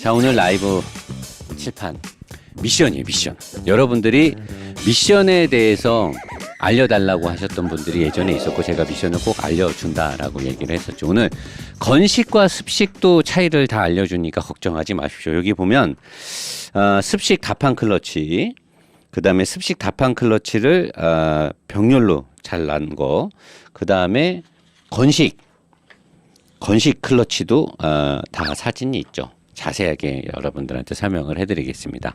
자, 오늘 라이브 칠판 미션이에요. 미션. 여러분들이 미션에 대해서 알려달라고 하셨던 분들이 예전에 있었고 제가 미션을 꼭 알려준다라고 얘기를 했었죠. 오늘 건식과 습식도 차이를 다 알려주니까 걱정하지 마십시오. 여기 보면 습식 다판 클러치, 그 다음에 습식 다판 클러치를 병렬로 잘난 거, 그 다음에 건식 클러치도 다 사진이 있죠. 자세하게 여러분들한테 설명을 해드리겠습니다.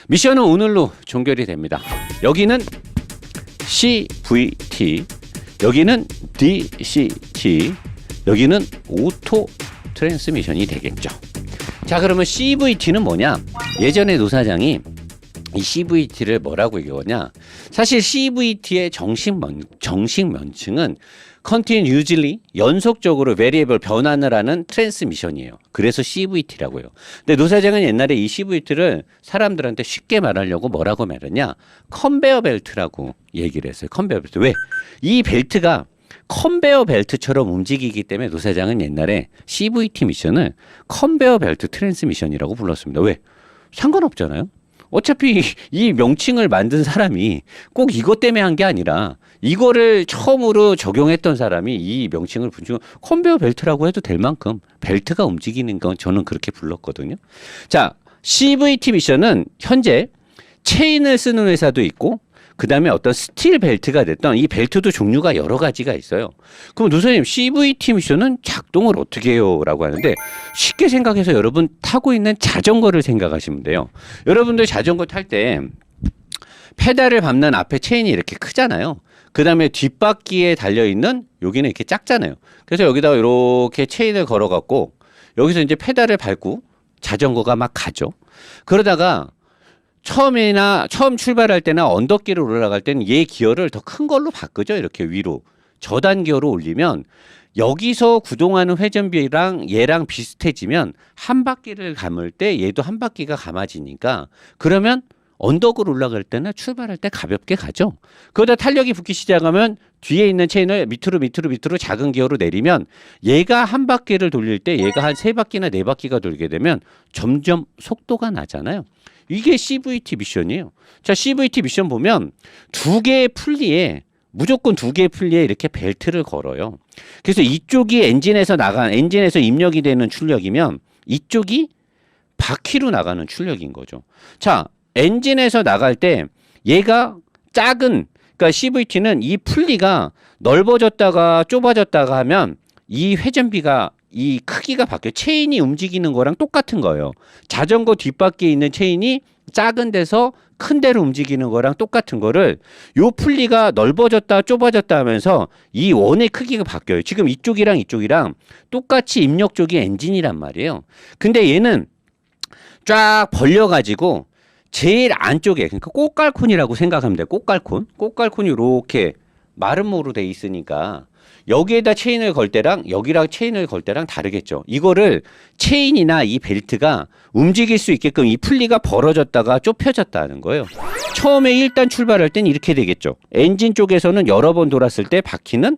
미션은 오늘로 종결이 됩니다. 여기는 CVT, 여기는 DCT, 여기는 오토 트랜스미션이 되겠죠. 자, 그러면 CVT는 뭐냐? 예전에 노사장이 이 CVT를 뭐라고 얘기하냐? 사실 CVT의 정식 명칭은 continuously, 연속적으로 variable 변환을 하는 트랜스미션이에요. 그래서 CVT라고요. 근데 노사장은 옛날에 이 CVT를 사람들한테 쉽게 말하려고 뭐라고 말했냐? 컨베어 벨트라고 얘기를 했어요. 컨베어 벨트. 왜? 이 벨트가 컨베어 벨트처럼 움직이기 때문에 노사장은 옛날에 CVT 미션을 컨베어 벨트 트랜스미션이라고 불렀습니다. 왜? 상관없잖아요. 어차피 이 명칭을 만든 사람이 꼭 이것 때문에 한 게 아니라 이거를 처음으로 적용했던 사람이 이 명칭을 붙이고 컨베어 벨트라고 해도 될 만큼 벨트가 움직이는 건 저는 그렇게 불렀거든요. 자, CVT 미션은 현재 체인을 쓰는 회사도 있고 그 다음에 어떤 스틸 벨트가 됐던 이 벨트도 종류가 여러 가지가 있어요. 그럼 노사님 CVT 미션은 작동을 어떻게 해요? 라고 하는데 쉽게 생각해서 여러분 타고 있는 자전거를 생각하시면 돼요. 여러분들 자전거 탈 때 페달을 밟는 앞에 체인이 이렇게 크잖아요. 그 다음에 뒷바퀴에 달려있는 여기는 이렇게 작잖아요. 그래서 여기다가 이렇게 체인을 걸어갖고 여기서 이제 페달을 밟고 자전거가 막 가죠. 그러다가 처음 출발할 때나 언덕길을 올라갈 때는 얘 기어를 더 큰 걸로 바꾸죠. 이렇게 위로 저단 기어로 올리면 여기서 구동하는 회전비랑 얘랑 비슷해지면 한 바퀴를 감을 때 얘도 한 바퀴가 감아지니까 그러면 언덕을 올라갈 때나 출발할 때 가볍게 가죠. 그러다 탄력이 붙기 시작하면 뒤에 있는 체인을 밑으로 작은 기어로 내리면 얘가 한 바퀴를 돌릴 때 얘가 한 세 바퀴나 네 바퀴가 돌게 되면 점점 속도가 나잖아요. 이게 CVT 미션이에요. 자, CVT 미션 보면 무조건 두 개의 풀리에 이렇게 벨트를 걸어요. 그래서 이쪽이 엔진에서 입력이 되는 출력이면 이쪽이 바퀴로 나가는 출력인 거죠. 자, 엔진에서 나갈 때 얘가 그러니까 CVT는 이 풀리가 넓어졌다가 좁아졌다가 하면 이 회전비가 이 크기가 바뀌어요. 체인이 움직이는 거랑 똑같은 거예요. 자전거 뒷바퀴에 있는 체인이 작은 데서 큰 데로 움직이는 거랑 똑같은 거를 요 풀리가 넓어졌다 좁아졌다 하면서 이 원의 크기가 바뀌어요. 지금 이쪽이랑 똑같이 입력 쪽이 엔진이란 말이에요. 근데 얘는 쫙 벌려가지고 제일 안쪽에, 그러니까 꽃갈콘이라고 생각하면 돼요. 꽃갈콘이 이렇게 마름모로 돼 있으니까 여기에다 체인을 걸 때랑 여기랑 체인을 걸 때랑 다르겠죠. 이거를 체인이나 이 벨트가 움직일 수 있게끔 이 풀리가 벌어졌다가 좁혀졌다 하는 거예요. 처음에 1단 출발할 땐 이렇게 되겠죠. 엔진 쪽에서는 여러 번 돌았을 때 바퀴는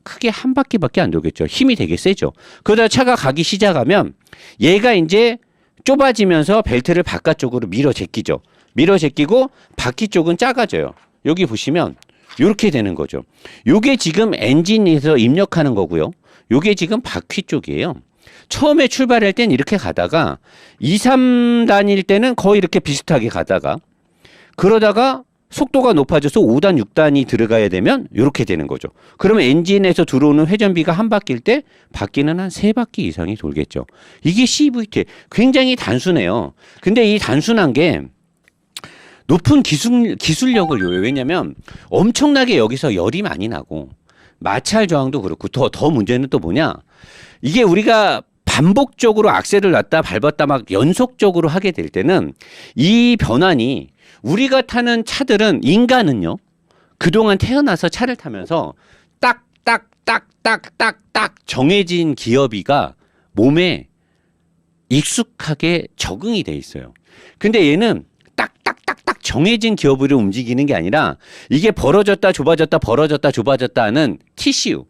크게 한 바퀴밖에 안 돌겠죠. 힘이 되게 세죠. 그러다 차가 가기 시작하면 얘가 이제 좁아지면서 벨트를 바깥쪽으로 밀어 제끼죠. 밀어 제끼고 바퀴 쪽은 작아져요. 여기 보시면 이렇게 되는 거죠. 요게 지금 엔진에서 입력하는 거고요. 요게 지금 바퀴 쪽이에요. 처음에 출발할 땐 이렇게 가다가 2, 3단일 때는 거의 이렇게 비슷하게 가다가 그러다가 속도가 높아져서 5단, 6단이 들어가야 되면 이렇게 되는 거죠. 그러면 엔진에서 들어오는 회전비가 한 바퀴일 때 바퀴는 한 3바퀴 이상이 돌겠죠. 이게 CVT. 굉장히 단순해요. 근데 이 단순한 게 높은 기술력을 요해요. 왜냐면 엄청나게 여기서 열이 많이 나고 마찰 저항도 그렇고 더 문제는 또 뭐냐. 이게 우리가 반복적으로 악셀을 놨다 밟았다 막 연속적으로 하게 될 때는 이 변환이 우리가 타는 차들은 인간은요. 그동안 태어나서 차를 타면서 딱딱딱딱딱딱 정해진 기어비가 몸에 익숙하게 적응이 돼 있어요. 근데 얘는 딱딱딱딱 정해진 기어비로 움직이는 게 아니라 이게 벌어졌다 좁아졌다 하는 TCU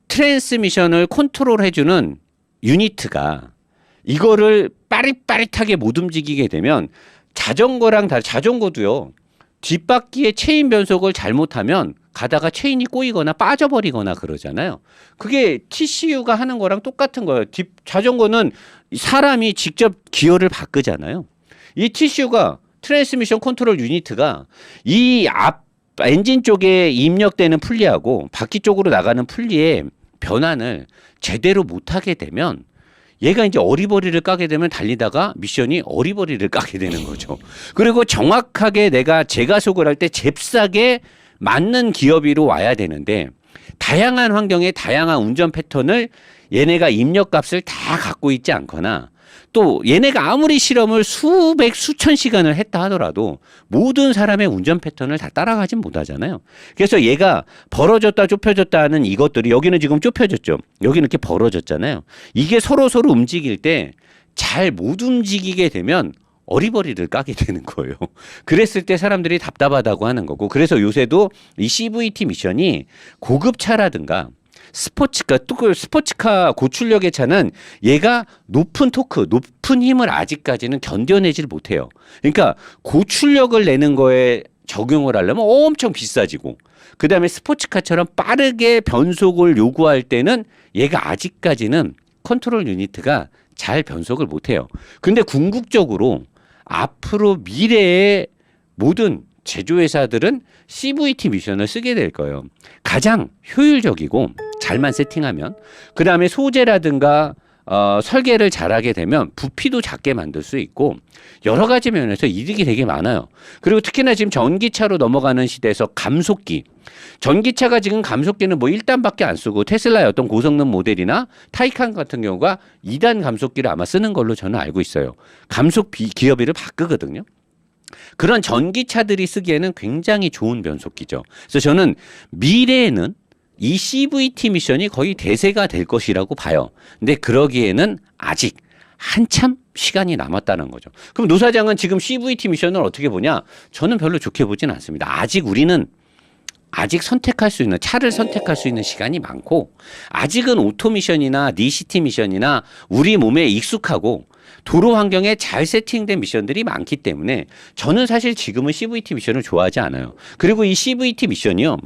트랜스미션을 컨트롤 해주는 유니트가 이거를 빠릿빠릿하게 못 움직이게 되면 자전거랑 자전거도요. 뒷바퀴의 체인 변속을 잘못하면 가다가 체인이 꼬이거나 빠져버리거나 그러잖아요. 그게 TCU가 하는 거랑 똑같은 거예요. 자전거는 사람이 직접 기어를 바꾸잖아요. 이 TCU가 트랜스미션 컨트롤 유니트가 이 앞 엔진 쪽에 입력되는 풀리하고 바퀴 쪽으로 나가는 풀리의 변환을 제대로 못하게 되면 얘가 이제 어리버리를 까게 되면 달리다가 미션이 어리버리를 까게 되는 거죠. 그리고 정확하게 내가 제가속을 할 때 잽싸게 맞는 기어비로 와야 되는데 다양한 환경에 다양한 운전 패턴을 얘네가 입력값을 다 갖고 있지 않거나 또 얘네가 아무리 실험을 수천 시간을 했다 하더라도 모든 사람의 운전 패턴을 다 따라가진 못하잖아요. 그래서 얘가 벌어졌다 좁혀졌다 하는 이것들이 여기는 지금 좁혀졌죠. 여기는 이렇게 벌어졌잖아요. 이게 서로 움직일 때 잘 못 움직이게 되면 어리버리를 까게 되는 거예요. 그랬을 때 사람들이 답답하다고 하는 거고 그래서 요새도 이 CVT 미션이 고급차라든가 스포츠카, 또 그 스포츠카 고출력의 차는 얘가 높은 토크, 높은 힘을 아직까지는 견뎌내질 못해요. 그러니까 고출력을 내는 거에 적용을 하려면 엄청 비싸지고 그 다음에 스포츠카처럼 빠르게 변속을 요구할 때는 얘가 아직까지는 컨트롤 유니트가 잘 변속을 못해요. 근데 궁극적으로 앞으로 미래의 모든 제조회사들은 CVT 미션을 쓰게 될 거예요. 가장 효율적이고 잘만 세팅하면 그 다음에 소재라든가 설계를 잘하게 되면 부피도 작게 만들 수 있고 여러 가지 면에서 이득이 되게 많아요. 그리고 특히나 지금 전기차로 넘어가는 시대에서 감속기 전기차가 지금 감속기는 뭐 1단밖에 안 쓰고 테슬라의 어떤 고성능 모델이나 타이칸 같은 경우가 2단 감속기를 아마 쓰는 걸로 저는 알고 있어요. 기어비를 바꾸거든요. 그런 전기차들이 쓰기에는 굉장히 좋은 변속기죠. 그래서 저는 미래에는 이 CVT 미션이 거의 대세가 될 것이라고 봐요. 근데 그러기에는 아직 한참 시간이 남았다는 거죠. 그럼 노 사장은 지금 CVT 미션을 어떻게 보냐? 저는 별로 좋게 보진 않습니다. 아직 선택할 수 있는 차를 선택할 수 있는 시간이 많고 아직은 오토 미션이나 니시티 미션이나 우리 몸에 익숙하고 도로 환경에 잘 세팅된 미션들이 많기 때문에 저는 사실 지금은 CVT 미션을 좋아하지 않아요. 그리고 이 CVT 미션이요.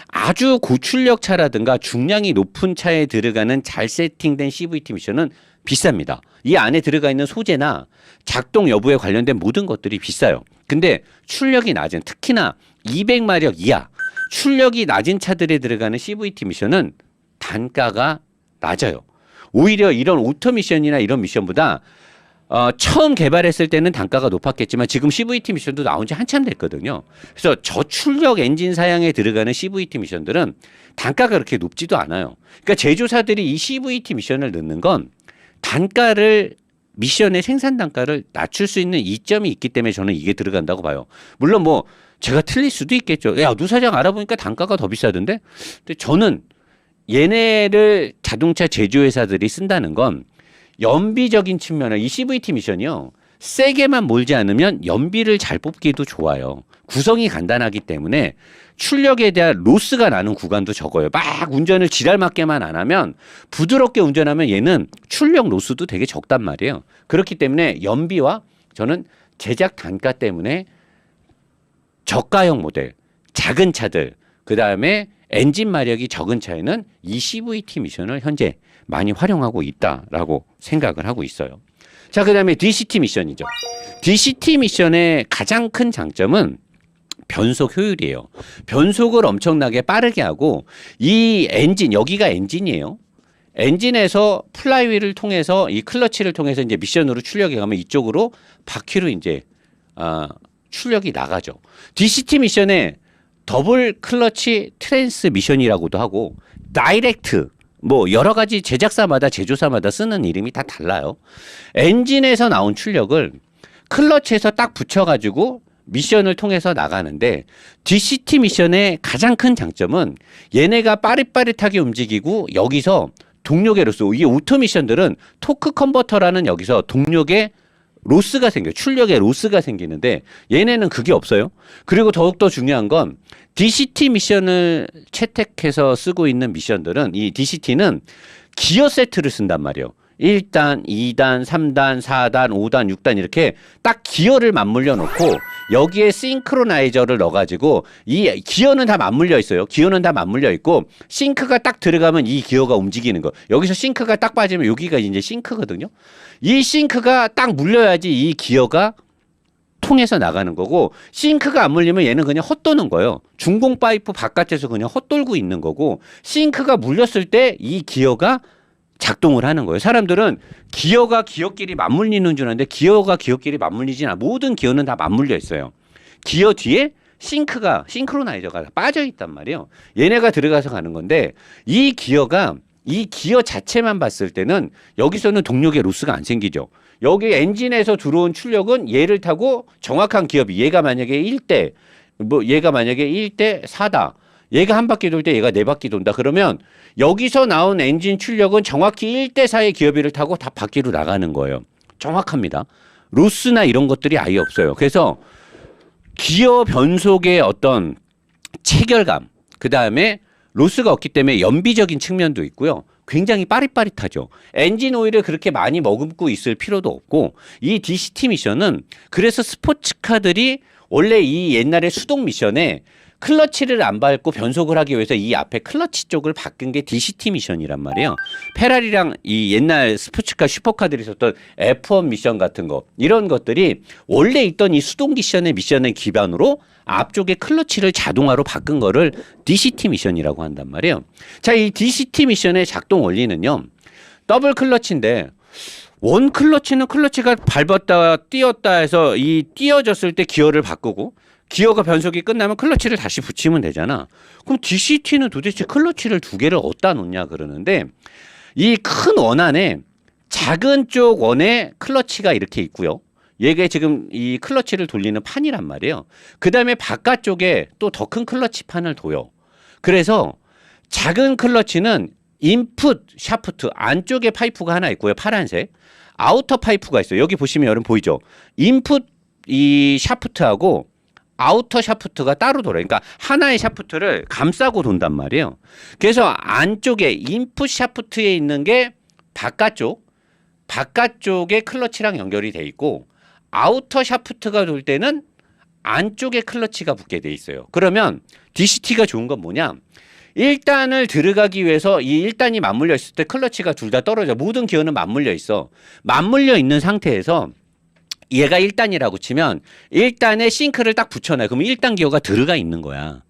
아주 고출력 차라든가 중량이 높은 차에 들어가는 잘 세팅된 CVT 미션은 비쌉니다. 이 안에 들어가 있는 소재나 작동 여부에 관련된 모든 것들이 비싸요. 근데 출력이 낮은 특히나 200마력 이하 출력이 낮은 차들에 들어가는 CVT 미션은 단가가 낮아요. 오히려 이런 오토 미션이나 이런 미션보다 처음 개발했을 때는 단가가 높았겠지만 지금 CVT 미션도 나온 지 한참 됐거든요. 그래서 저출력 엔진 사양에 들어가는 CVT 미션들은 단가가 그렇게 높지도 않아요. 그러니까 제조사들이 이 CVT 미션을 넣는 건 미션의 생산 단가를 낮출 수 있는 이점이 있기 때문에 저는 이게 들어간다고 봐요. 물론 뭐 제가 틀릴 수도 있겠죠. 야, 노 사장 알아보니까 단가가 더 비싸던데? 근데 저는 얘네를 자동차 제조회사들이 쓴다는 건 연비적인 측면에 이 CVT 미션이요. 세게만 몰지 않으면 연비를 잘 뽑기도 좋아요. 구성이 간단하기 때문에 출력에 대한 로스가 나는 구간도 적어요. 막 운전을 지랄맞게만 안 하면 부드럽게 운전하면 얘는 출력 로스도 되게 적단 말이에요. 그렇기 때문에 연비와 저는 제작 단가 때문에 저가형 모델, 작은 차들, 그 다음에 엔진 마력이 적은 차에는 이 CVT 미션을 현재 많이 활용하고 있다라고 생각을 하고 있어요. 자, 그 다음에 DCT 미션이죠. DCT 미션의 가장 큰 장점은 변속 효율이에요. 변속을 엄청나게 빠르게 하고 이 엔진, 여기가 엔진이에요. 엔진에서 플라이휠을 통해서 이 클러치를 통해서 이제 미션으로 출력이 가면 이쪽으로 바퀴로 이제 출력이 나가죠. DCT 미션에 더블 클러치 트랜스 미션이라고도 하고 다이렉트 뭐 여러 가지 제작사마다 제조사마다 쓰는 이름이 다 달라요. 엔진에서 나온 출력을 클러치에서 딱 붙여가지고 미션을 통해서 나가는데 DCT 미션의 가장 큰 장점은 얘네가 빠릿빠릿하게 움직이고 여기서 동력의 로스, 이게 오토 미션들은 토크 컨버터라는 여기서 동력의 로스가 생겨요. 출력의 로스가 생기는데 얘네는 그게 없어요. 그리고 더욱더 중요한 건 DCT 미션을 채택해서 쓰고 있는 미션들은 이 DCT는 기어 세트를 쓴단 말이에요. 1단, 2단, 3단, 4단, 5단, 6단 이렇게 딱 기어를 맞물려 놓고 여기에 싱크로나이저를 넣어가지고 이 기어는 다 맞물려 있어요. 기어는 다 맞물려 있고 싱크가 딱 들어가면 이 기어가 움직이는 거. 여기서 싱크가 딱 빠지면 여기가 이제 싱크거든요. 이 싱크가 딱 물려야지 이 기어가 통해서 나가는 거고 싱크가 안 물리면 얘는 그냥 헛도는 거예요. 중공 파이프 바깥에서 그냥 헛돌고 있는 거고 싱크가 물렸을 때 이 기어가 작동을 하는 거예요. 사람들은 기어가 기어끼리 맞물리는 줄 아는데 기어가 기어끼리 맞물리진 않아. 모든 기어는 다 맞물려 있어요. 기어 뒤에 싱크로나이저가 빠져 있단 말이에요. 얘네가 들어가서 가는 건데 이 기어 자체만 봤을 때는 여기서는 동력의 로스가 안 생기죠. 여기 엔진에서 들어온 출력은 얘를 타고 정확한 기업이 얘가 만약에 1대 4다. 얘가 한 바퀴 돌 때 얘가 네 바퀴 돈다. 그러면 여기서 나온 엔진 출력은 정확히 1대 4의 기어비를 타고 다 바퀴로 나가는 거예요. 정확합니다. 로스나 이런 것들이 아예 없어요. 그래서 기어 변속의 어떤 체결감, 그 다음에 로스가 없기 때문에 연비적인 측면도 있고요. 굉장히 빠릿빠릿하죠. 엔진 오일을 그렇게 많이 머금고 있을 필요도 없고 이 DCT 미션은 그래서 스포츠카들이 원래 이 옛날에 수동 미션에 클러치를 안 밟고 변속을 하기 위해서 이 앞에 클러치 쪽을 바꾼 게 DCT 미션이란 말이에요. 페라리랑 이 옛날 스포츠카 슈퍼카들이 있었던 F1 미션 같은 거 이런 것들이 원래 있던 이 수동 미션의 기반으로 앞쪽에 클러치를 자동화로 바꾼 거를 DCT 미션이라고 한단 말이에요. 자, 이 DCT 미션의 작동 원리는요. 더블 클러치인데 원 클러치는 클러치가 밟았다 띄었다 해서 이 띄어졌을 때 기어를 바꾸고 기어가 변속이 끝나면 클러치를 다시 붙이면 되잖아. 그럼 DCT는 도대체 클러치를 두 개를 어디다 놓냐 그러는데 이 큰 원 안에 작은 쪽 원에 클러치가 이렇게 있고요. 얘가 지금 이 클러치를 돌리는 판이란 말이에요. 그 다음에 바깥쪽에 또 더 큰 클러치 판을 둬요. 그래서 작은 클러치는 인풋 샤프트 안쪽에 파이프가 하나 있고요. 파란색. 아우터 파이프가 있어요. 여기 보시면 여러분 보이죠? 인풋 이 샤프트하고 아우터 샤프트가 따로 돌아요. 그러니까 하나의 샤프트를 감싸고 돈단 말이에요. 그래서 안쪽에 인풋 샤프트에 있는 게 바깥쪽에 클러치랑 연결이 돼 있고 아우터 샤프트가 돌 때는 안쪽에 클러치가 붙게 돼 있어요. 그러면 DCT가 좋은 건 뭐냐? 1단을 들어가기 위해서 이 1단이 맞물려 있을 때 클러치가 둘 다 떨어져. 모든 기어는 맞물려 있어. 맞물려 있는 상태에서 얘가 1단이라고 치면 1단에 싱크를 딱 붙여놔요. 그러면 1단 기어가 들어가 있는 거야.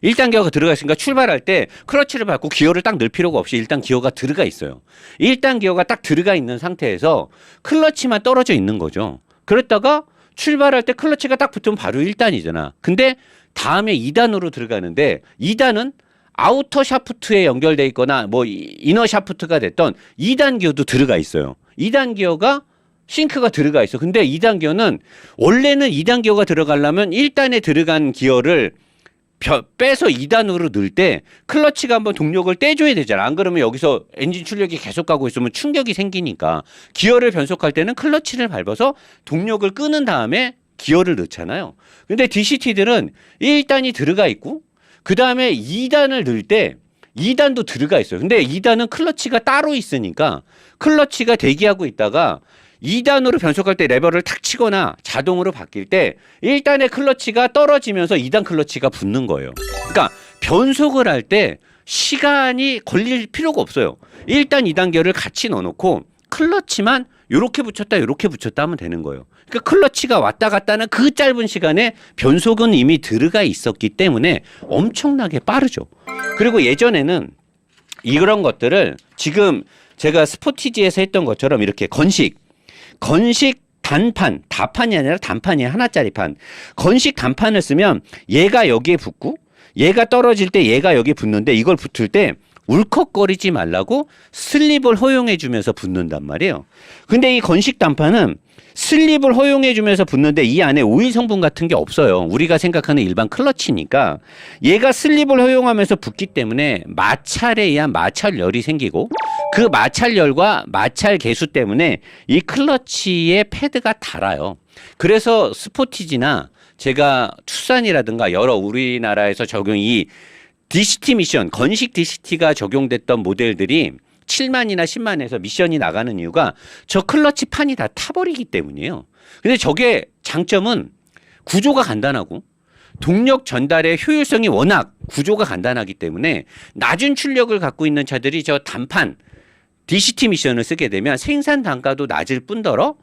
1단 기어가 들어가 있으니까 출발할 때 클러치를 밟고 기어를 딱 넣을 필요가 없이 1단 기어가 들어가 있어요. 1단 기어가 딱 들어가 있는 상태에서 클러치만 떨어져 있는 거죠. 그랬다가 출발할 때 클러치가 딱 붙으면 바로 1단이잖아. 근데 다음에 2단으로 들어가는데 2단은 아우터 샤프트에 연결돼 있거나 뭐 이너 샤프트가 됐던 2단 기어도 들어가 있어요. 2단 기어가 싱크가 들어가 있어. 근데 2단 기어는 원래는 2단 기어가 들어가려면 1단에 들어간 기어를 빼서 2단으로 넣을 때 클러치가 한번 동력을 떼줘야 되잖아. 안 그러면 여기서 엔진 출력이 계속 가고 있으면 충격이 생기니까 기어를 변속할 때는 클러치를 밟아서 동력을 끄는 다음에 기어를 넣잖아요. 근데 DCT들은 1단이 들어가 있고 그 다음에 2단을 넣을 때 2단도 들어가 있어요. 근데 2단은 클러치가 따로 있으니까 클러치가 대기하고 있다가 2단으로 변속할 때 레버를 탁 치거나 자동으로 바뀔 때 1단의 클러치가 떨어지면서 2단 클러치가 붙는 거예요. 그러니까 변속을 할 때 시간이 걸릴 필요가 없어요. 1단, 2단 기어를 같이 넣어놓고 클러치만 요렇게 붙였다 요렇게 붙였다 하면 되는 거예요. 그러니까 클러치가 왔다 갔다 하는 그 짧은 시간에 변속은 이미 들어가 있었기 때문에 엄청나게 빠르죠. 그리고 예전에는 이런 것들을 지금 제가 스포티지에서 했던 것처럼 이렇게 건식 단판, 다판이 아니라 단판이에요. 하나짜리 판. 건식 단판을 쓰면 얘가 여기에 붙고 얘가 떨어질 때 얘가 여기 붙는데 이걸 붙을 때 울컥거리지 말라고 슬립을 허용해 주면서 붙는단 말이에요. 근데 이 건식 단판은 슬립을 허용해 주면서 붙는데 이 안에 오일 성분 같은 게 없어요. 우리가 생각하는 일반 클러치니까 얘가 슬립을 허용하면서 붙기 때문에 마찰에 의한 마찰열이 생기고 그 마찰열과 마찰 계수 때문에 이 클러치의 패드가 닳아요. 그래서 스포티지나 제가 투싼이라든가 여러 우리나라에서 적용 이 DCT 미션, 건식 DCT가 적용됐던 모델들이 7만이나 10만에서 미션이 나가는 이유가 저 클러치 판이 다 타버리기 때문이에요. 근데 저게 장점은 구조가 간단하고 동력 전달의 효율성이 워낙 구조가 간단하기 때문에 낮은 출력을 갖고 있는 차들이 저 단판 DCT 미션을 쓰게 되면 생산 단가도 낮을 뿐더러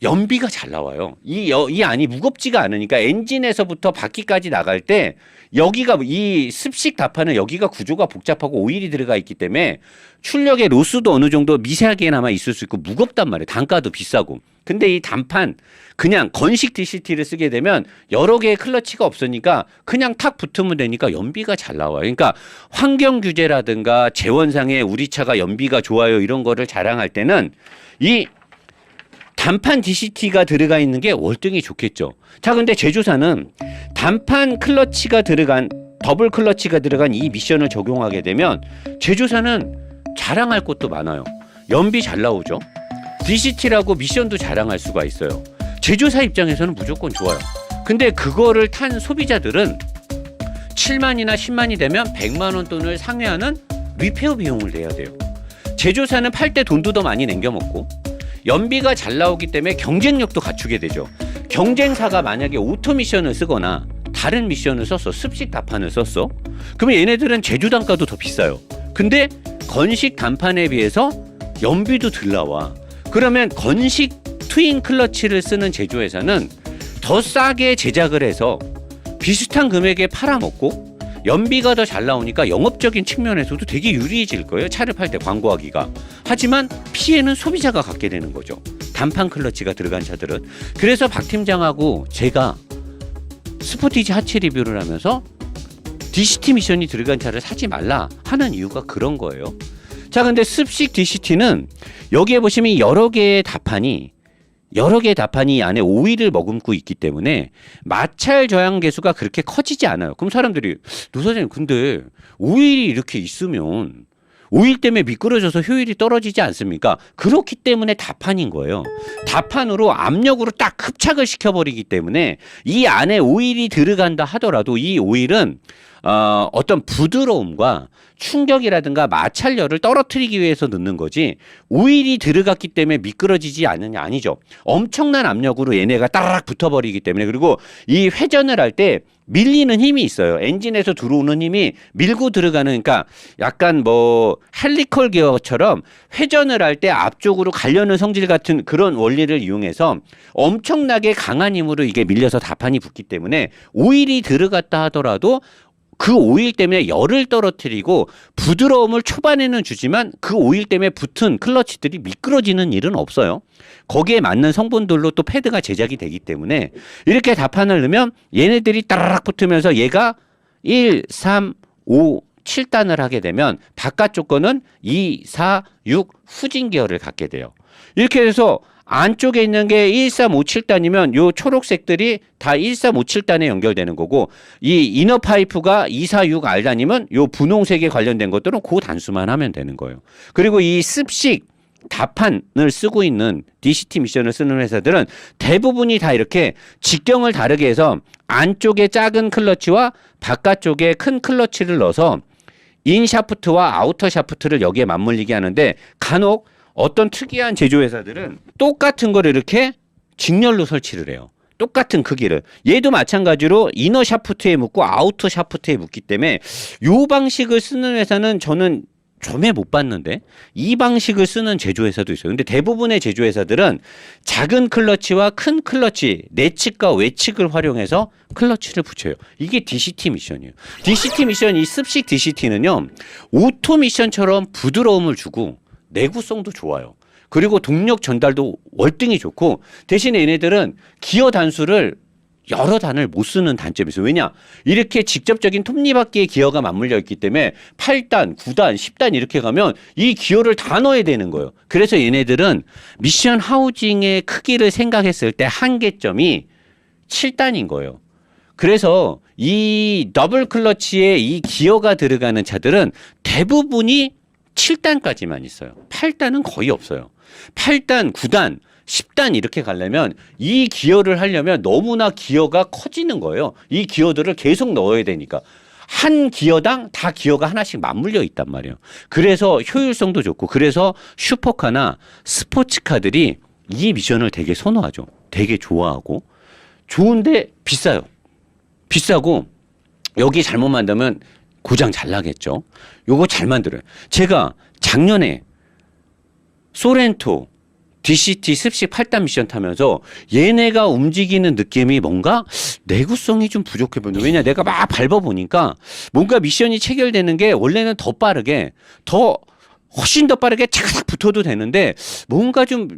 연비가 잘 나와요. 이 안이 무겁지가 않으니까 엔진에서부터 바퀴까지 나갈 때 여기가 이 습식 다판은 여기가 구조가 복잡하고 오일이 들어가 있기 때문에 출력의 로스도 어느 정도 미세하게나마 있을 수 있고 무겁단 말이에요. 단가도 비싸고. 근데 이 단판 그냥 건식 DCT를 쓰게 되면 여러 개의 클러치가 없으니까 그냥 탁 붙으면 되니까 연비가 잘 나와요. 그러니까 환경 규제라든가 재원상에 우리 차가 연비가 좋아요 이런 거를 자랑할 때는 이 단판 DCT가 들어가 있는 게 월등히 좋겠죠. 자, 근데 제조사는 단판 클러치가 들어간 더블 클러치가 들어간 이 미션을 적용하게 되면 제조사는 자랑할 것도 많아요. 연비 잘 나오죠. DCT라고 미션도 자랑할 수가 있어요. 제조사 입장에서는 무조건 좋아요. 근데 그거를 탄 소비자들은 7만이나 10만이 되면 100만 원 돈을 상회하는 리페어 비용을 내야 돼요. 제조사는 팔 때 돈도 더 많이 남겨먹고 연비가 잘 나오기 때문에 경쟁력도 갖추게 되죠. 경쟁사가 만약에 오토 미션을 쓰거나 다른 미션을 썼어. 습식 다판을 썼어. 그러면 얘네들은 제조 단가도 더 비싸요. 근데 건식 단판에 비해서 연비도 덜 나와. 그러면 건식 트윈 클러치를 쓰는 제조회사는 더 싸게 제작을 해서 비슷한 금액에 팔아먹고 연비가 더 잘 나오니까 영업적인 측면에서도 되게 유리해질 거예요. 차를 팔 때 광고하기가. 하지만 피해는 소비자가 갖게 되는 거죠. 단판 클러치가 들어간 차들은. 그래서 박 팀장하고 제가 스포티지 하체 리뷰를 하면서 DCT 미션이 들어간 차를 사지 말라 하는 이유가 그런 거예요. 자, 근데 습식 DCT는 여기에 보시면 여러 개의 다판이 안에 오일을 머금고 있기 때문에 마찰 저항 계수가 그렇게 커지지 않아요. 그럼 사람들이 노 사장님 근데 오일이 이렇게 있으면 오일 때문에 미끄러져서 효율이 떨어지지 않습니까? 그렇기 때문에 다판인 거예요. 다판으로 압력으로 딱 흡착을 시켜버리기 때문에 이 안에 오일이 들어간다 하더라도 이 오일은 어떤 부드러움과 충격이라든가 마찰열을 떨어뜨리기 위해서 넣는 거지 오일이 들어갔기 때문에 미끄러지지 않느냐 아니죠. 엄청난 압력으로 얘네가 따라락 붙어버리기 때문에 그리고 이 회전을 할 때 밀리는 힘이 있어요. 엔진에서 들어오는 힘이 밀고 들어가는 그러니까 약간 뭐 헬리컬 기어처럼 회전을 할 때 앞쪽으로 가려는 성질 같은 그런 원리를 이용해서 엄청나게 강한 힘으로 이게 밀려서 다판이 붙기 때문에 오일이 들어갔다 하더라도 그 오일 때문에 열을 떨어뜨리고 부드러움을 초반에는 주지만 그 오일 때문에 붙은 클러치들이 미끄러지는 일은 없어요. 거기에 맞는 성분들로 또 패드가 제작이 되기 때문에 이렇게 다판을 넣으면 얘네들이 따라락 붙으면서 얘가 1, 3, 5, 7단을 하게 되면 바깥쪽 거는 2, 4, 6 후진 기어를 갖게 돼요. 이렇게 해서 안쪽에 있는 게 1357단이면 요 초록색들이 다 1357단에 연결되는 거고 이 이너 파이프가 246R단이면 요 분홍색에 관련된 것들은 그 단수만 하면 되는 거예요. 그리고 이 습식 다판을 쓰고 있는 DCT 미션을 쓰는 회사들은 대부분이 다 이렇게 직경을 다르게 해서 안쪽에 작은 클러치와 바깥쪽에 큰 클러치를 넣어서 인 샤프트와 아우터 샤프트를 여기에 맞물리게 하는데 간혹 어떤 특이한 제조회사들은 똑같은 걸 이렇게 직렬로 설치를 해요. 똑같은 크기를. 얘도 마찬가지로 이너 샤프트에 묶고 아우터 샤프트에 묶기 때문에 이 방식을 쓰는 회사는 저는 전에 못 봤는데 이 방식을 쓰는 제조회사도 있어요. 근데 대부분의 제조회사들은 작은 클러치와 큰 클러치 내측과 외측을 활용해서 클러치를 붙여요. 이게 DCT 미션이에요. DCT 미션 이 습식 DCT는요. 오토 미션처럼 부드러움을 주고 내구성도 좋아요. 그리고 동력 전달도 월등히 좋고 대신에 얘네들은 기어 단수를 여러 단을 못 쓰는 단점이 있어요. 왜냐? 이렇게 직접적인 톱니바퀴의 기어가 맞물려 있기 때문에 8단, 9단, 10단 이렇게 가면 이 기어를 다 넣어야 되는 거예요. 그래서 얘네들은 미션 하우징의 크기를 생각했을 때 한계점이 7단인 거예요. 그래서 이 더블 클러치에 이 기어가 들어가는 차들은 대부분이 7단까지만 있어요. 8단은 거의 없어요. 8단, 9단, 10단 이렇게 가려면 이 기어를 하려면 너무나 기어가 커지는 거예요. 이 기어들을 계속 넣어야 되니까. 한 기어당 다 기어가 하나씩 맞물려 있단 말이에요. 그래서 효율성도 좋고 그래서 슈퍼카나 스포츠카들이 이 미션을 되게 선호하죠. 되게 좋아하고 좋은데 비싸요. 비싸고 여기 잘못 만들면 고장 잘 나겠죠. 요거 잘 만들어요. 제가 작년에 소렌토 DCT 습식 8단 미션 타면서 얘네가 움직이는 느낌이 뭔가 내구성이 좀 부족해 보이는. 왜냐 내가 막 밟아보니까 뭔가 미션이 체결되는 게 원래는 더 빠르게 훨씬 더 빠르게 착착 붙어도 되는데 뭔가 좀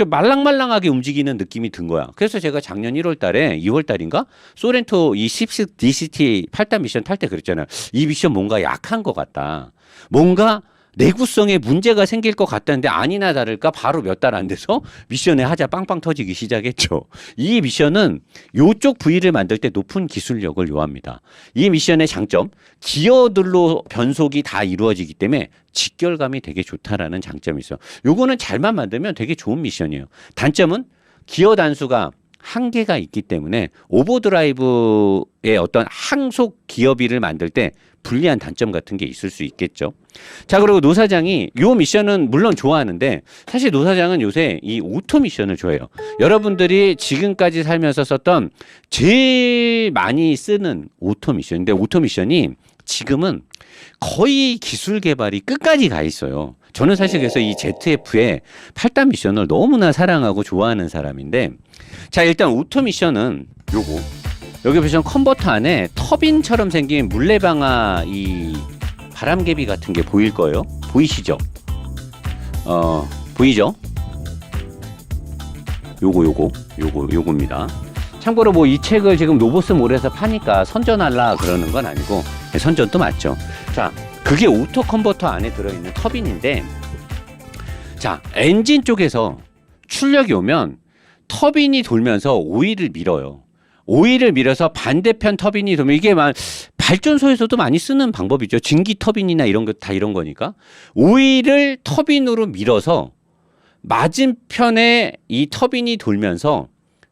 말랑말랑하게 움직이는 느낌이 든 거야. 그래서 제가 작년 1월 달에 2월 달인가 소렌토 이 습식 DCT 8단 미션 탈 때 그랬잖아요. 이 미션 뭔가 약한 것 같다. 뭔가 내구성에 문제가 생길 것 같다는데 아니나 다를까 바로 몇 달 안 돼서 미션에 하자 빵빵 터지기 시작했죠. 이 미션은 요쪽 부위를 만들 때 높은 기술력을 요합니다. 이 미션의 장점, 기어들로 변속이 다 이루어지기 때문에 직결감이 되게 좋다라는 장점이 있어요. 요거는 잘만 만들면 되게 좋은 미션이에요. 단점은 기어 단수가 한계가 있기 때문에 오버드라이브의 어떤 항속 기어비를 만들 때 불리한 단점 같은 게 있을 수 있겠죠. 자, 그리고 노 사장이 요 미션은 물론 좋아하는데 사실 노 사장은 요새 이 오토 미션을 좋아해요. 여러분들이 지금까지 살면서 썼던 제일 많이 쓰는 오토 미션인데 오토 미션이 지금은 거의 기술 개발이 끝까지 가 있어요. 저는 사실 그래서 이 ZF의 8단 미션을 너무나 사랑하고 좋아하는 사람인데 자, 일단 오토 미션은 요거 여기 보시면 컨버터 안에 터빈처럼 생긴 물레방아 이 바람개비 같은 게 보일 거예요. 보이시죠? 보이죠? 요거입니다. 참고로 뭐 이 책을 지금 노보스몰에서 파니까 선전할라 그러는 건 아니고 선전도 맞죠. 자, 그게 오토 컨버터 안에 들어있는 터빈인데 자, 엔진 쪽에서 출력이 오면 터빈이 돌면서 오일을 밀어요. 오일을 밀어서 반대편 터빈이 돌면 이게 막 발전소에서도 많이 쓰는 방법이죠. 증기 터빈이나 이런 거 다 이런 거니까 오일을 터빈으로 밀어서 맞은편에 이 터빈이 돌면서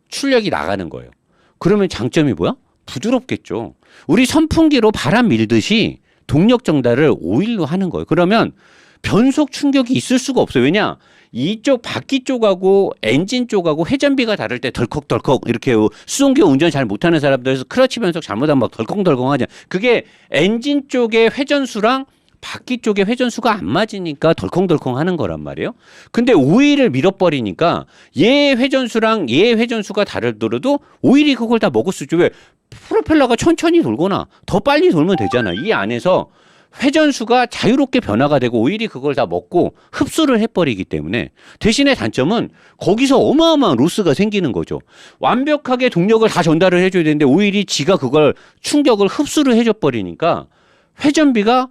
출력이 나가는 거예요. 그러면 장점이 뭐야? 부드럽겠죠. 우리 선풍기로 바람 밀듯이 동력 전달을 오일로 하는 거예요. 그러면 변속 충격이 있을 수가 없어요. 왜냐? 이쪽 바퀴 쪽하고 엔진 쪽하고 회전비가 다를 때 덜컥덜컥 이렇게 수동기어 운전 잘 못하는 사람들에서 크러치 변속 잘못하면 막 덜컹덜컹 하냐. 그게 엔진 쪽의 회전수랑 바퀴 쪽의 회전수가 안 맞으니까 덜컹덜컹 하는 거란 말이에요. 근데 오일을 밀어버리니까 얘 회전수랑 얘 회전수가 다르더라도 오일이 그걸 다 먹을 수 있죠. 왜? 프로펠러가 천천히 돌거나 더 빨리 돌면 되잖아. 이 안에서 회전수가 자유롭게 변화가 되고 오일이 그걸 다 먹고 흡수를 해버리기 때문에 대신에 단점은 거기서 어마어마한 로스가 생기는 거죠. 완벽하게 동력을 다 전달을 해줘야 되는데 오일이 지가 그걸 충격을 흡수를 해줘버리니까 회전비가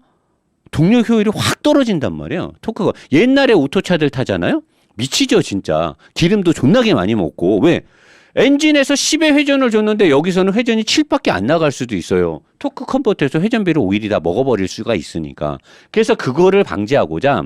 동력 효율이 확 떨어진단 말이에요. 토크가 옛날에 오토차들 타잖아요. 미치죠 진짜. 기름도 존나게 많이 먹고. 왜? 엔진에서 10의 회전을 줬는데 여기서는 회전이 7밖에 안 나갈 수도 있어요. 토크 컨버터에서 회전비를 오일이 다 먹어버릴 수가 있으니까. 그래서 그거를 방지하고자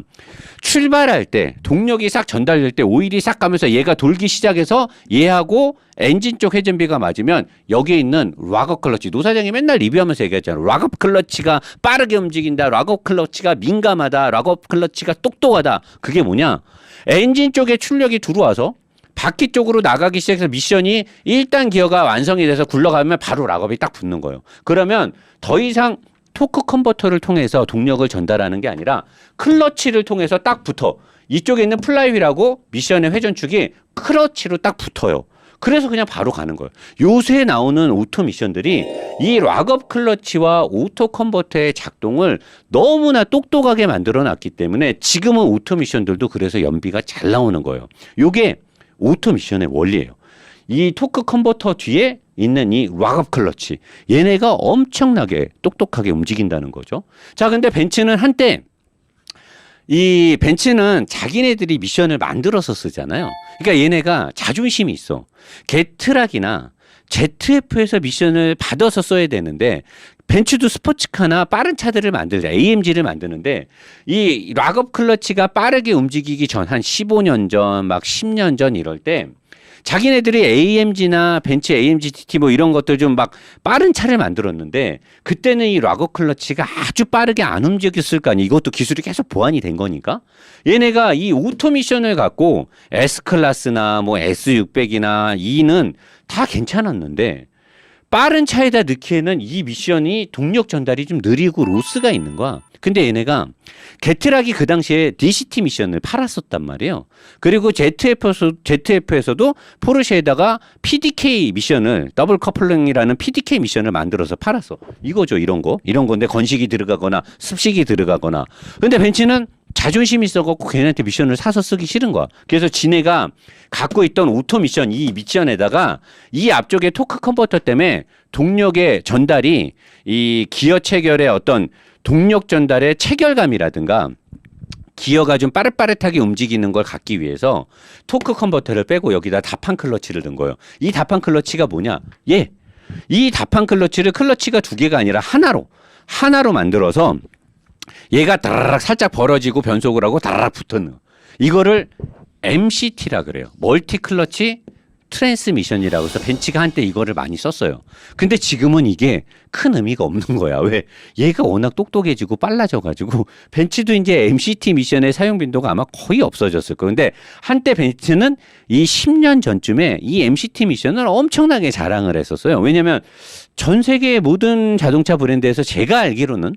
출발할 때 동력이 싹 전달될 때 오일이 싹 가면서 얘가 돌기 시작해서 얘하고 엔진 쪽 회전비가 맞으면 여기에 있는 락업 클러치, 노 사장이 맨날 리뷰하면서 얘기했잖아요. 락업 클러치가 빠르게 움직인다. 락업 클러치가 민감하다. 락업 클러치가 똑똑하다. 그게 뭐냐? 엔진 쪽에 출력이 들어와서 바퀴 쪽으로 나가기 시작해서 미션이 1단 기어가 완성이 돼서 굴러가면 바로 락업이 딱 붙는 거예요. 그러면 더 이상 토크 컨버터를 통해서 동력을 전달하는 게 아니라 클러치를 통해서 딱 붙어. 이쪽에 있는 플라이휠하고 미션의 회전축이 클러치로 딱 붙어요. 그래서 그냥 바로 가는 거예요. 요새 나오는 오토 미션들이 이 락업 클러치와 오토 컨버터의 작동을 너무나 똑똑하게 만들어 놨기 때문에 지금은 오토 미션들도 그래서 연비가 잘 나오는 거예요. 요게 오토 미션의 원리예요. 이 토크 컨버터 뒤에 있는 이 락업 클러치, 얘네가 엄청나게 똑똑하게 움직인다는 거죠. 자, 근데 벤츠는 한때 이 벤츠는 자기네들이 미션을 만들어서 쓰잖아요. 그러니까 얘네가 자존심이 있어. 게트락이나 ZF에서 미션을 받아서 써야 되는데 벤츠도 스포츠카나 빠른 차들을 만들자. AMG를 만드는데 이 락업 클러치가 빠르게 움직이기 전 한 15년 전, 막 10년 전 이럴 때 자기네들이 AMG나 벤츠 AMG TT 뭐 이런 것들 좀 막 빠른 차를 만들었는데 그때는 이 락어 클러치가 아주 빠르게 안 움직였을 거 아니에요. 이것도 기술이 계속 보완이 된 거니까. 얘네가 이 오토미션을 갖고 S클래스나 뭐 S600이나 E는 다 괜찮았는데 빠른 차에다 넣기에는 이 미션이 동력 전달이 좀 느리고 로스가 있는 거야. 근데 얘네가 게트락이 그 당시에 DCT 미션을 팔았었단 말이에요. 그리고 ZF에서도 포르쉐에다가 PDK 미션을 더블 커플링이라는 PDK 미션을 만들어서 팔았어. 이거죠, 이런 거. 이런 건데 건식이 들어가거나 습식이 들어가거나. 근데 벤츠는 자존심이 있어갖고 걔네한테 미션을 사서 쓰기 싫은 거야. 그래서 지네가 갖고 있던 오토 미션, 이 미션에다가 이 앞쪽에 토크 컨버터 때문에 동력의 전달이 이 기어 체결의 어떤 동력 전달의 체결감이라든가 기어가 좀 빠릇빠릇하게 움직이는 걸 갖기 위해서 토크 컨버터를 빼고 여기다 다판 클러치를 넣은 거예요. 이 다판 클러치가 뭐냐? 이 다판 클러치를 클러치가 두 개가 아니라 하나로 만들어서 얘가 다라락 살짝 벌어지고 변속을 하고 다라락 붙는 이거를 MCT라 그래요. 멀티 클러치 트랜스미션이라고 해서 벤츠가 한때 이거를 많이 썼어요. 근데 지금은 이게 큰 의미가 없는 거야. 왜? 얘가 워낙 똑똑해지고 빨라져가지고 벤츠도 이제 MCT 미션의 사용 빈도가 아마 거의 없어졌을 거예요. 근데 한때 벤츠는 이 10년 전쯤에 이 MCT 미션을 엄청나게 자랑을 했었어요. 왜냐면 전 세계 모든 자동차 브랜드에서 제가 알기로는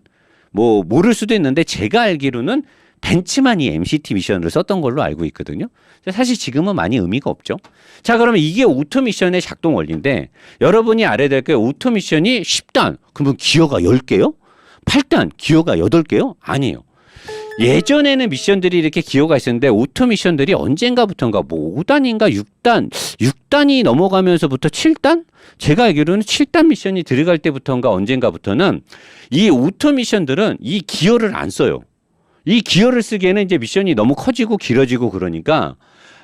뭐 모를 수도 있는데 제가 알기로는 벤츠만 이 MCT 미션을 썼던 걸로 알고 있거든요. 사실 지금은 많이 의미가 없죠. 자, 그러면 이게 오토 미션의 작동 원리인데 여러분이 알아야 될 게 오토 미션이 10단 그러면 기어가 10개요? 8단 기어가 8개요? 아니에요. 예전에는 미션들이 이렇게 기어가 있었는데 오토 미션들이 언젠가부터인가 뭐 5단인가 6단이 넘어가면서부터 7단? 제가 알기로는 7단 미션이 들어갈 때부터인가 언젠가부터는 이 오토 미션들은 이 기어를 안 써요. 이 기어를 쓰기에는 이제 미션이 너무 커지고 길어지고 그러니까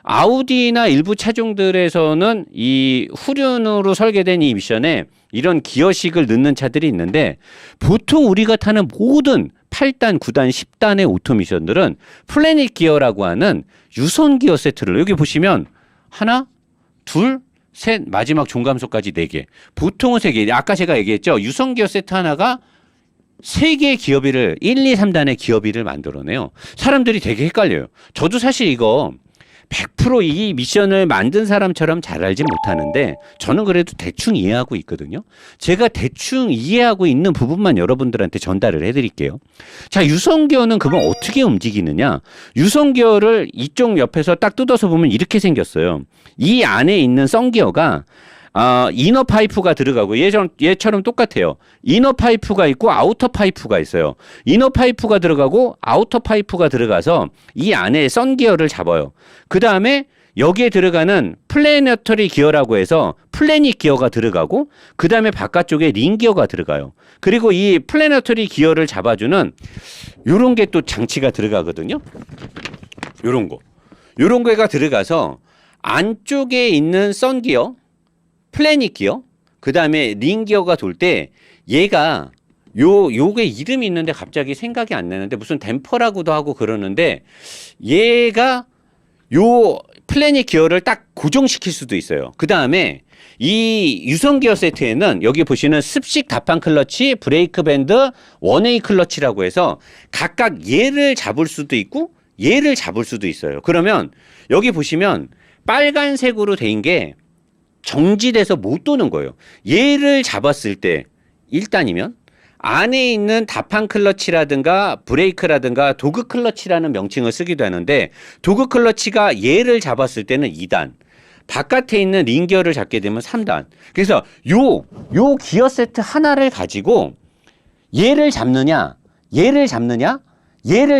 아우디나 일부 차종들에서는 이 후륜으로 설계된 이 미션에 이런 기어식을 넣는 차들이 있는데 보통 우리가 타는 모든 8단, 9단, 10단의 오토 미션들은 플래닛 기어라고 하는 유선 기어 세트를 여기 보시면 하나, 둘, 셋, 마지막 종감소까지 4개. 보통은 3개. 아까 제가 얘기했죠. 유선 기어 세트 하나가 3개의 기어비를 1, 2, 3단의 기어비를 만들어내요. 사람들이 되게 헷갈려요. 저도 사실 이거 100%이 미션을 만든 사람처럼 잘 알진 못하는데 저는 그래도 대충 이해하고 있거든요. 제가 대충 이해하고 있는 부분만 여러분들한테 전달을 해드릴게요. 자, 유선기어는 그건 어떻게 움직이느냐. 유선기어를 이쪽 옆에서 딱 뜯어서 보면 이렇게 생겼어요. 이 안에 있는 썬기어가 이너 파이프가 들어가고 얘처럼 똑같아요. 이너 파이프가 있고 아우터 파이프가 있어요. 이너 파이프가 들어가고 아우터 파이프가 들어가서 이 안에 선 기어를 잡아요. 그 다음에 여기에 들어가는 플래너터리 기어라고 해서 플래닛 기어가 들어가고 그 다음에 바깥쪽에 링 기어가 들어가요. 그리고 이 플래너터리 기어를 잡아주는 요런 게 또 장치가 들어가거든요. 요런 거가 들어가서 안쪽에 있는 선 기어 플래닛 기어, 그 다음에 링 기어가 돌 때 얘가 요게 이름이 있는데 갑자기 생각이 안 나는데 무슨 댐퍼라고도 하고 그러는데 얘가 요 플래닛 기어를 딱 고정시킬 수도 있어요. 그 다음에 이 유선 기어 세트에는 여기 보시는 습식 다판 클러치, 브레이크 밴드, 원웨이 클러치라고 해서 각각 얘를 잡을 수도 있고 얘를 잡을 수도 있어요. 그러면 여기 보시면 빨간색으로 된 게 정지돼서 못 도는 거예요. 얘를 잡았을 때 1단이면 안에 있는 다판 클러치라든가 브레이크라든가 도그 클러치라는 명칭을 쓰기도 하는데 도그 클러치가 얘를 잡았을 때는 2단, 바깥에 있는 링 기어를 잡게 되면 3단. 그래서 요 기어 세트 하나를 가지고 얘를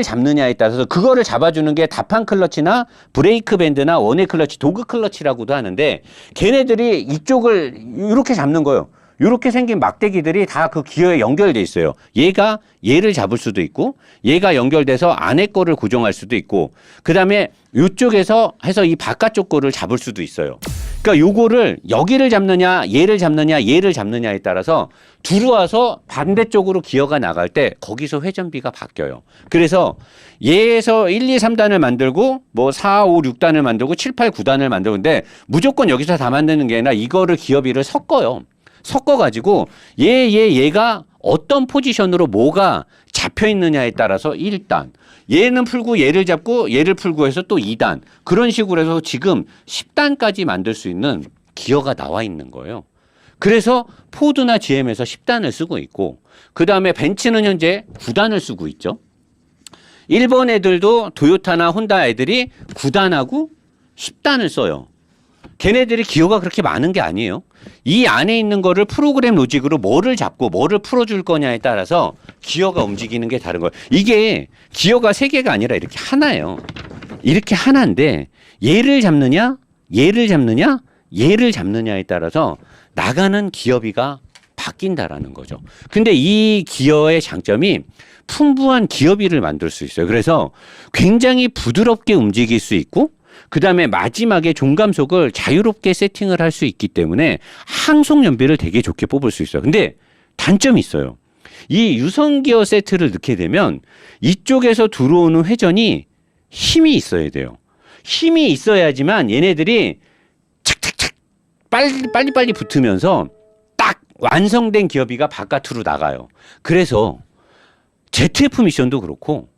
잡느냐에 따라서 그거를 잡아주는 게 다판 클러치나 브레이크 밴드나 원웨이 클러치, 도그 클러치라고도 하는데 걔네들이 이쪽을 이렇게 잡는 거예요. 이렇게 생긴 막대기들이 다 그 기어에 연결돼 있어요. 얘가 얘를 잡을 수도 있고 얘가 연결돼서 안에 거를 고정할 수도 있고 그다음에 이쪽에서 해서 이 바깥쪽 거를 잡을 수도 있어요. 그러니까 요거를 여기를 잡느냐 얘를 잡느냐 얘를 잡느냐에 따라서 들어와서 반대쪽으로 기어가 나갈 때 거기서 회전비가 바뀌어요. 그래서 얘에서 1, 2, 3단을 만들고 뭐 4, 5, 6단을 만들고 7, 8, 9단을 만들는데 무조건 여기서 다 만드는 게 아니라 이거를 기어비를 섞어요. 섞어가지고 얘가 어떤 포지션으로 뭐가 잡혀 있느냐에 따라서 1단 얘는 풀고 얘를 잡고 얘를 풀고 해서 또 2단 그런 식으로 해서 지금 10단까지 만들 수 있는 기어가 나와 있는 거예요. 그래서 포드나 GM에서 10단을 쓰고 있고 그 다음에 벤츠는 현재 9단을 쓰고 있죠. 일본 애들도 도요타나 혼다 애들이 9단하고 10단을 써요. 걔네들이 기어가 그렇게 많은 게 아니에요. 이 안에 있는 거를 프로그램 로직으로 뭐를 잡고 뭐를 풀어줄 거냐에 따라서 기어가 움직이는 게 다른 거예요. 이게 기어가 세 개가 아니라 이렇게 하나예요. 이렇게 하나인데 얘를 잡느냐 얘를 잡느냐 얘를 잡느냐에 따라서 나가는 기어비가 바뀐다라는 거죠. 근데 이 기어의 장점이 풍부한 기어비를 만들 수 있어요. 그래서 굉장히 부드럽게 움직일 수 있고 그 다음에 마지막에 종감속을 자유롭게 세팅을 할 수 있기 때문에 항속 연비를 되게 좋게 뽑을 수 있어요. 근데 단점이 있어요. 이 유성기어 세트를 넣게 되면 이쪽에서 들어오는 회전이 힘이 있어야 돼요. 힘이 있어야지만 얘네들이 착착착 빨리빨리 붙으면서 딱 완성된 기어비가 바깥으로 나가요. 그래서 ZF 미션도 그렇고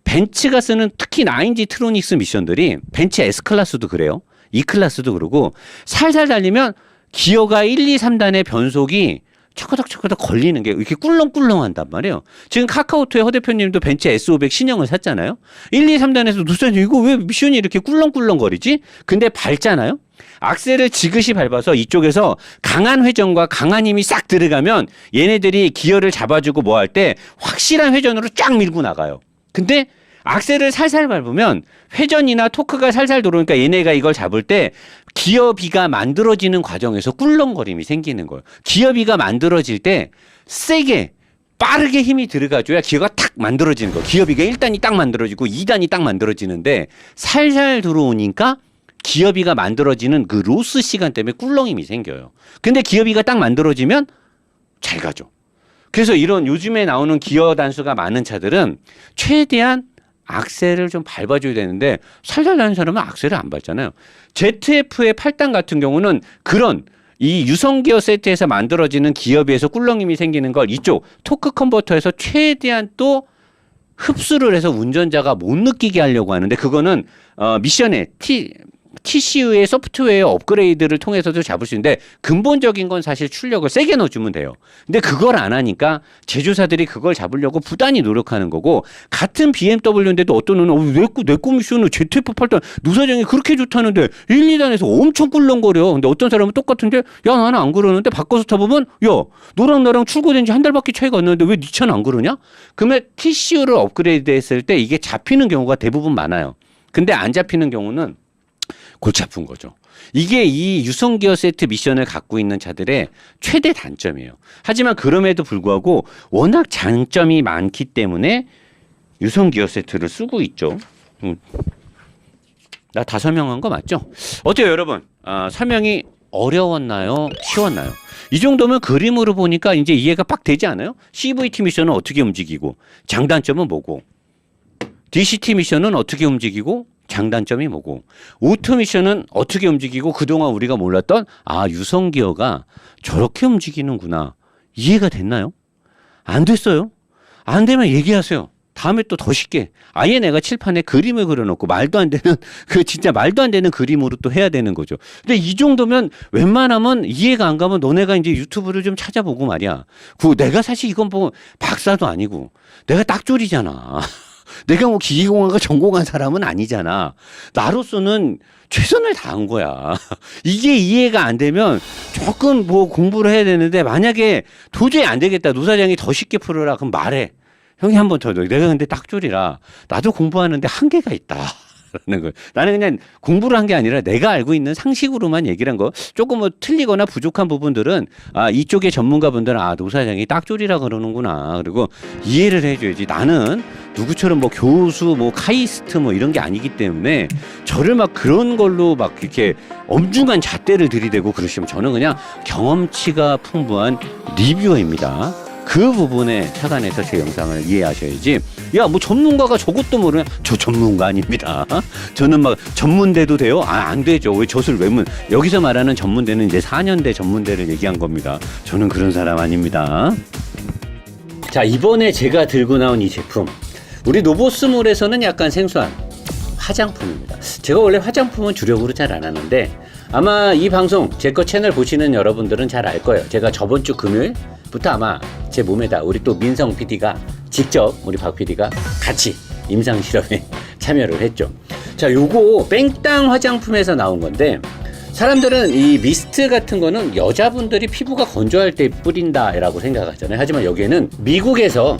벤츠가 쓰는 특히 9G 트로닉스 미션들이 벤츠 S클래스도 그래요. E클래스도 그러고 살살 달리면 기어가 1, 2, 3단의 변속이 초커덕초커덕 걸리는 게 이렇게 꿀렁꿀렁한단 말이에요. 지금 카카오톡의 허 대표님도 벤츠 S500 신형을 샀잖아요. 1, 2, 3단에서 누사님 이거 왜 미션이 이렇게 꿀렁꿀렁거리지? 근데 밟잖아요. 악셀을 지그시 밟아서 이쪽에서 강한 회전과 강한 힘이 싹 들어가면 얘네들이 기어를 잡아주고 뭐 할 때 확실한 회전으로 쫙 밀고 나가요. 근데 악셀을 살살 밟으면 회전이나 토크가 살살 들어오니까 얘네가 이걸 잡을 때 기어비가 만들어지는 과정에서 꿀렁거림이 생기는 거예요. 기어비가 만들어질 때 세게 빠르게 힘이 들어가줘야 기어가 탁 만들어지는 거예요. 기어비가 1단이 딱 만들어지고 2단이 딱 만들어지는데 살살 들어오니까 기어비가 만들어지는 그 로스 시간 때문에 꿀렁힘이 생겨요. 근데 기어비가 딱 만들어지면 잘 가죠. 그래서 이런 요즘에 나오는 기어 단수가 많은 차들은 최대한 악셀을 좀 밟아줘야 되는데 살살 나는 사람은 악셀을 안 밟잖아요. ZF의 8단 같은 경우는 그런 이 유성기어 세트에서 만들어지는 기어비에서 꿀렁힘이 생기는 걸 이쪽 토크 컨버터에서 최대한 또 흡수를 해서 운전자가 못 느끼게 하려고 하는데 그거는 미션에 TCU의 소프트웨어 업그레이드를 통해서도 잡을 수 있는데 근본적인 건 사실 출력을 세게 넣어주면 돼요. 근데 그걸 안 하니까 제조사들이 그걸 잡으려고 부단히 노력하는 거고 같은 BMW인데도 어떤 놈은 내 미션은 ZF8단 누사장이 그렇게 좋다는데 1, 2단에서 엄청 꿀렁거려. 근데 어떤 사람은 똑같은데 야 나는 안 그러는데 바꿔서 타보면 야 너랑 나랑 출고된 지 한 달밖에 차이가 안 나는데 왜 네 차는 안 그러냐? 그러면 TCU를 업그레이드 했을 때 이게 잡히는 경우가 대부분 많아요. 근데 안 잡히는 경우는 골치 아픈 거죠. 이게 이 유성기어 세트 미션을 갖고 있는 차들의 최대 단점이에요. 하지만 그럼에도 불구하고 워낙 장점이 많기 때문에 유성기어 세트를 쓰고 있죠. 나 다 설명한 거 맞죠? 어때요 여러분? 설명이 어려웠나요? 쉬웠나요? 이 정도면 그림으로 보니까 이제 이해가 빡 되지 않아요? CVT 미션은 어떻게 움직이고 장단점은 뭐고 DCT 미션은 어떻게 움직이고 장단점이 뭐고 오토 미션은 어떻게 움직이고 그동안 우리가 몰랐던 유성기어가 저렇게 움직이는구나 이해가 됐나요? 안 됐어요? 안 되면 얘기하세요. 다음에 또 더 쉽게 아예 내가 칠판에 그림을 그려놓고 말도 안 되는 진짜 말도 안 되는 그림으로 또 해야 되는 거죠. 근데 이 정도면 웬만하면 이해가 안 가면 너네가 이제 유튜브를 좀 찾아보고 말이야. 내가 사실 이건 뭐 박사도 아니고 내가 딱졸이잖아. 내가 뭐 기계공학을 전공한 사람은 아니잖아. 나로서는 최선을 다한 거야. 이게 이해가 안 되면 조금 뭐 공부를 해야 되는데 만약에 도저히 안 되겠다. 노사장이 더 쉽게 풀어라. 그럼 말해. 형이 한 번 더. 내가 근데 딱졸이라 나도 공부하는데 한계가 있다. 말하는 거예요. 나는 그냥 공부를 한 게 아니라 내가 알고 있는 상식으로만 얘기를 한 거. 조금 뭐 틀리거나 부족한 부분들은 이쪽의 전문가분들은 노 사장이 딱졸이라 그러는구나. 그리고 이해를 해줘야지. 나는 누구처럼 뭐 교수, 뭐 카이스트 뭐 이런 게 아니기 때문에 저를 막 그런 걸로 막 이렇게 엄중한 잣대를 들이대고 그러시면 저는 그냥 경험치가 풍부한 리뷰어입니다. 그 부분에 착안해서 제 영상을 이해하셔야지. 야, 뭐 전문가가 저것도 모르냐? 저 전문가 아닙니다. 저는 막 전문대도 돼요? 안 되죠. 왜 젖을 여기서 말하는 전문대는 이제 4년대 전문대를 얘기한 겁니다. 저는 그런 사람 아닙니다. 자, 이번에 제가 들고 나온 이 제품. 우리 노보스몰에서는 약간 생소한 화장품입니다. 제가 원래 화장품은 주력으로 잘 안 하는데 아마 이 방송 제 거 채널 보시는 여러분들은 잘 알 거예요. 제가 저번 주 금요일부터 아마 제 몸에다 우리 또 민성 PD가 직접 우리 박 PD가 같이 임상 실험에 참여를 했죠. 자, 요거 뺑땅 화장품에서 나온 건데 사람들은 이 미스트 같은 거는 여자분들이 피부가 건조할 때 뿌린다라고 생각하잖아요. 하지만 여기에는 미국에서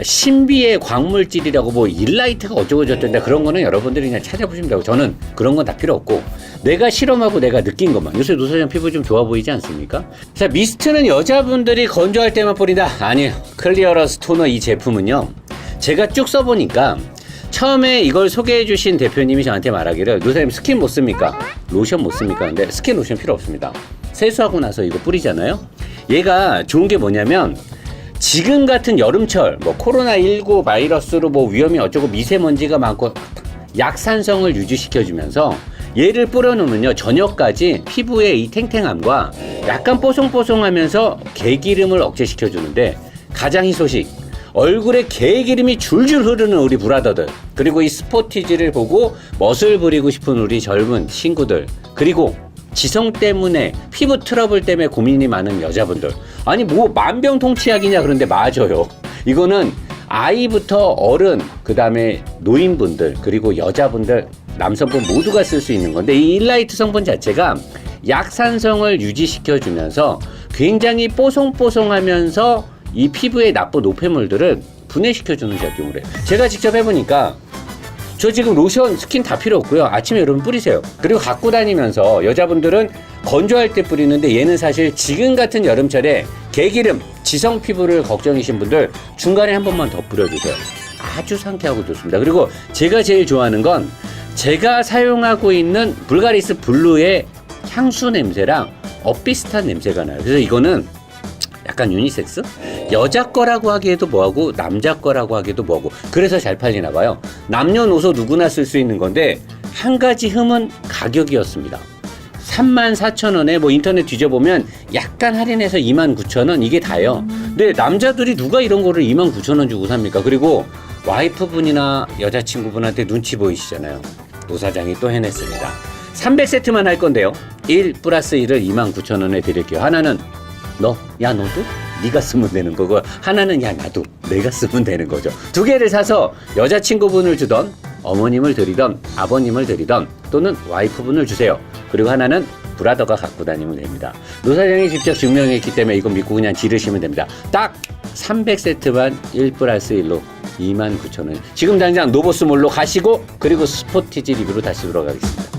신비의 광물질이라고 뭐 일라이트가 어쩌고 저쩌는데 그런 거는 여러분들이 그냥 찾아보시면 되고 저는 그런 건 다 필요 없고 내가 실험하고 내가 느낀 것만. 요새 노사장 피부 좀 좋아 보이지 않습니까? 자, 미스트는 여자분들이 건조할 때만 뿌린다? 아니에요. 클리어러스 토너 이 제품은요, 제가 쭉 써보니까 처음에 이걸 소개해 주신 대표님이 저한테 말하기를 노사님 스킨 못 씁니까? 로션 못 씁니까? 근데 스킨 로션 필요 없습니다. 세수하고 나서 이거 뿌리잖아요. 얘가 좋은 게 뭐냐면 지금 같은 여름철 뭐 코로나19 바이러스로 뭐 위험이 어쩌고 미세먼지가 많고 약산성을 유지시켜주면서 얘를 뿌려놓으면요 저녁까지 피부의 이 탱탱함과 약간 뽀송뽀송하면서 개기름을 억제시켜주는데 가장 희소식 얼굴에 개기름이 줄줄 흐르는 우리 브라더들, 그리고 이 스포티지를 보고 멋을 부리고 싶은 우리 젊은 친구들, 그리고 지성 때문에 피부 트러블 때문에 고민이 많은 여자분들, 아니 뭐 만병통치약이냐 그런데 맞아요. 이거는 아이부터 어른, 그 다음에 노인분들, 그리고 여자분들, 남성분 모두가 쓸 수 있는 건데 이 일라이트 성분 자체가 약산성을 유지시켜주면서 굉장히 뽀송뽀송하면서 이 피부의 나쁜 노폐물들을 분해시켜주는 작용을 해요. 제가 직접 해보니까 저 지금 로션, 스킨 다 필요 없고요. 아침에 여러분 뿌리세요. 그리고 갖고 다니면서 여자분들은 건조할 때 뿌리는데 얘는 사실 지금 같은 여름철에 개기름, 지성 피부를 걱정이신 분들 중간에 한 번만 더 뿌려주세요. 아주 상쾌하고 좋습니다. 그리고 제가 제일 좋아하는 건 제가 사용하고 있는 불가리스 블루의 향수 냄새랑 엇비슷한 냄새가 나요. 그래서 이거는 약간 유니섹스? 여자 거라고 하기에도 뭐하고 남자 거라고 하기에도 뭐하고 그래서 잘 팔리나 봐요. 남녀노소 누구나 쓸 수 있는 건데 한 가지 흠은 가격이었습니다. 34,000원에 뭐 인터넷 뒤져보면 약간 할인해서 29,000원 이게 다예요. 근데 남자들이 누가 이런 거를 29,000원 주고 삽니까? 그리고 와이프분이나 여자친구분한테 눈치 보이시잖아요. 노사장이 또 해냈습니다. 300세트만 할 건데요. 1 플러스 1을 29,000원에 드릴게요. 하나는 야 너도? 네가 쓰면 되는 거고 하나는 야 나도 내가 쓰면 되는 거죠. 두 개를 사서 여자친구분을 주던 어머님을 드리던 아버님을 드리던 또는 와이프분을 주세요. 그리고 하나는 브라더가 갖고 다니면 됩니다. 노사장이 직접 증명했기 때문에 이거 믿고 그냥 지르시면 됩니다. 딱 300세트만 1 플러스 1로 29,000원. 지금 당장 노보스몰로 가시고 그리고 스포티지 리뷰로 다시 돌아가겠습니다.